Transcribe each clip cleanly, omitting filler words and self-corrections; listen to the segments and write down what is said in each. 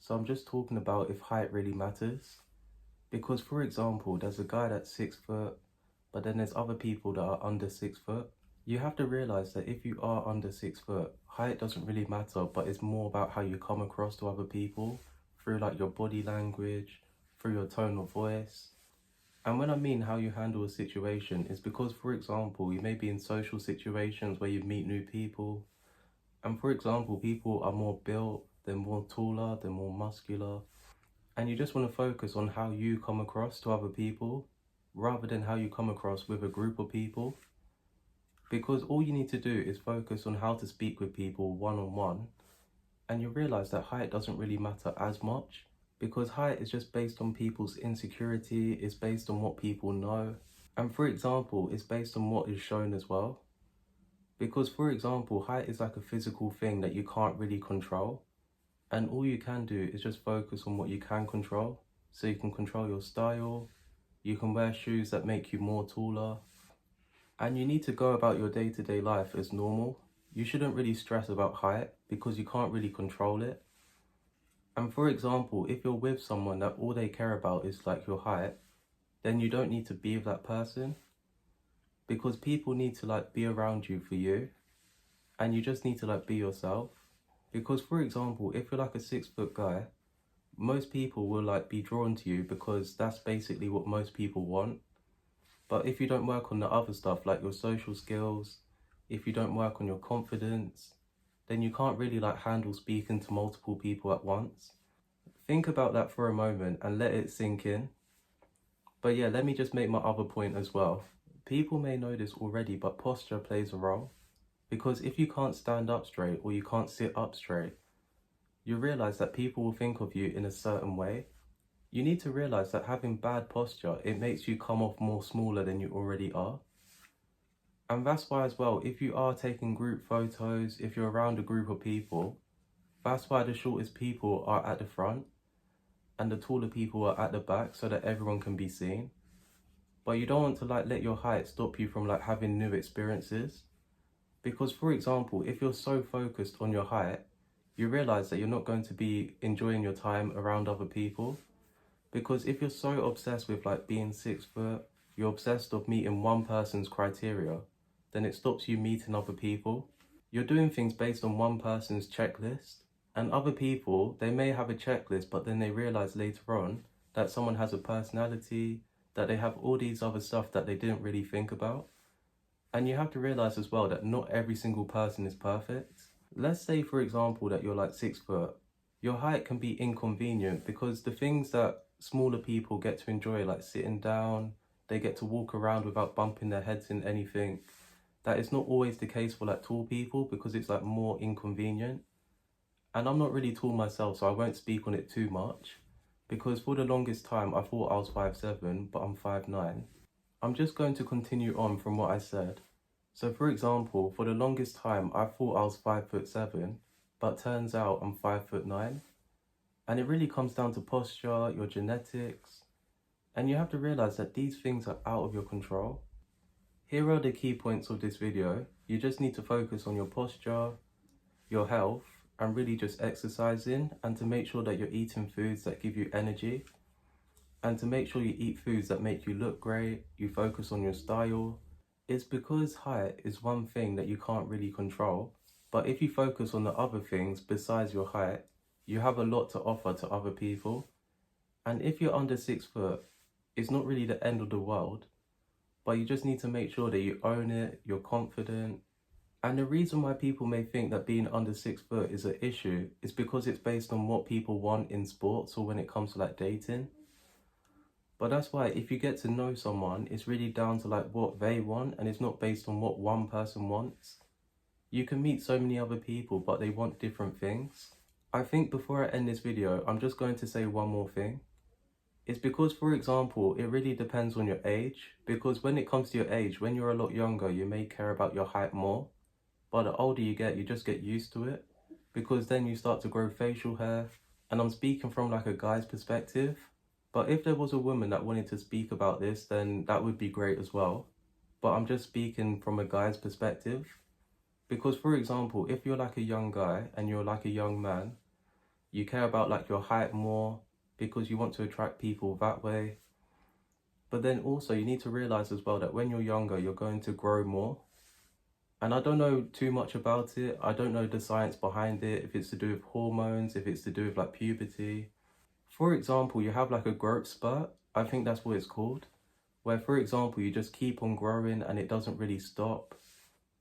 So I'm just talking about if height really matters. Because for example, there's a guy that's 6 foot, but then there's other people that are under 6 foot. You have to realize that if you are under 6 foot, height doesn't really matter, but it's more about how you come across to other people through like your body language, through your tone of voice. And when I mean how you handle a situation, is because, for example, you may be in social situations where you meet new people. And for example, people are more built, they're more taller, they're more muscular. And you just want to focus on how you come across to other people rather than how you come across with a group of people. Because all you need to do is focus on how to speak with people one on one, and you realize that height doesn't really matter as much because height is just based on people's insecurity, it's based on what people know. And for example, it's based on what is shown as well. Because for example, height is like a physical thing that you can't really control. And all you can do is just focus on what you can control. So you can control your style, you can wear shoes that make you more taller, and you need to go about your day-to-day life as normal. You shouldn't really stress about height because you can't really control it. And for example, if you're with someone that all they care about is like your height, then you don't need to be with that person because people need to like be around you for you, and you just need to like be yourself. Because for example, if you're like a 6 foot guy, most people will like be drawn to you because that's basically what most people want. But if you don't work on the other stuff like your social skills, if you don't work on your confidence, then you can't really like handle speaking to multiple people at once. Think about that for a moment and let it sink in. But yeah, let me just make my other point as well. People may know this already, but posture plays a role. Because if you can't stand up straight or you can't sit up straight, you realize that people will think of you in a certain way. You need to realize that having bad posture, it makes you come off more smaller than you already are. And that's why as well, if you are taking group photos, if you're around a group of people, that's why the shortest people are at the front and the taller people are at the back so that everyone can be seen. But you don't want to like let your height stop you from like having new experiences. Because for example, if you're so focused on your height, you realize that you're not going to be enjoying your time around other people. Because if you're so obsessed with like being 6 foot, you're obsessed of meeting one person's criteria, then it stops you meeting other people. You're doing things based on one person's checklist, and other people, they may have a checklist, but then they realize later on that someone has a personality, that they have all these other stuff that they didn't really think about. And you have to realize as well that not every single person is perfect. Let's say, for example, that you're like 6 foot. Your height can be inconvenient because the things that smaller people get to enjoy, like sitting down, they get to walk around without bumping their heads in anything. That is not always the case for like tall people because it's like more inconvenient. And I'm not really tall myself, so I won't speak on it too much. Because for the longest time, I thought I was 5'7", but I'm 5'9". I'm just going to continue on from what I said. So for example, for the longest time, I thought I was 5'7", but turns out I'm 5'9". And it really comes down to posture, your genetics, and you have to realize that these things are out of your control. Here are the key points of this video. You just need to focus on your posture, your health, and really just exercising, and to make sure that you're eating foods that give you energy, and to make sure you eat foods that make you look great, you focus on your style. It's because height is one thing that you can't really control, but if you focus on the other things besides your height, you have a lot to offer to other people. And if you're under 6 foot, it's not really the end of the world, but you just need to make sure that you own it, you're confident. And the reason why people may think that being under 6 foot is an issue is because it's based on what people want in sports or when it comes to like dating. But that's why if you get to know someone, it's really down to like what they want, and it's not based on what one person wants. You can meet so many other people, but they want different things. I think before I end this video, I'm just going to say one more thing. It's because, for example, it really depends on your age. Because when it comes to your age, when you're a lot younger, you may care about your height more. But the older you get, you just get used to it. Because then you start to grow facial hair. And I'm speaking from like a guy's perspective. But if there was a woman that wanted to speak about this, then that would be great as well. But I'm just speaking from a guy's perspective. Because for example, if you're like a young guy and you're like a young man, You care about like your height more because you want to attract people that way. But then also you need to realize as well that when you're younger, you're going to grow more. And I don't know too much about it. I don't know the science behind it, if it's to do with hormones, if it's to do with like puberty. For example, you have like a growth spurt. I think that's what it's called. Where, for example, you just keep on growing and it doesn't really stop.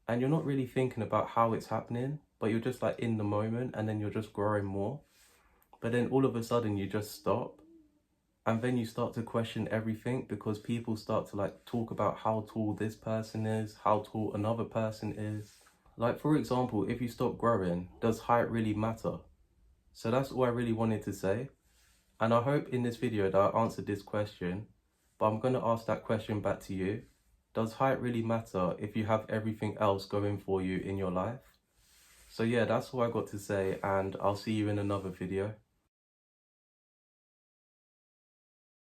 And you're not really thinking about how it's happening, but you're just like in the moment and then you're just growing more. But then all of a sudden you just stop. And then you start to question everything because people start to like talk about how tall this person is, how tall another person is. Like, for example, if you stop growing, does height really matter? So that's all I really wanted to say. And I hope in this video that I answered this question, but I'm going to ask that question back to you. Does height really matter if you have everything else going for you in your life? So yeah, that's all I got to say, and I'll see you in another video.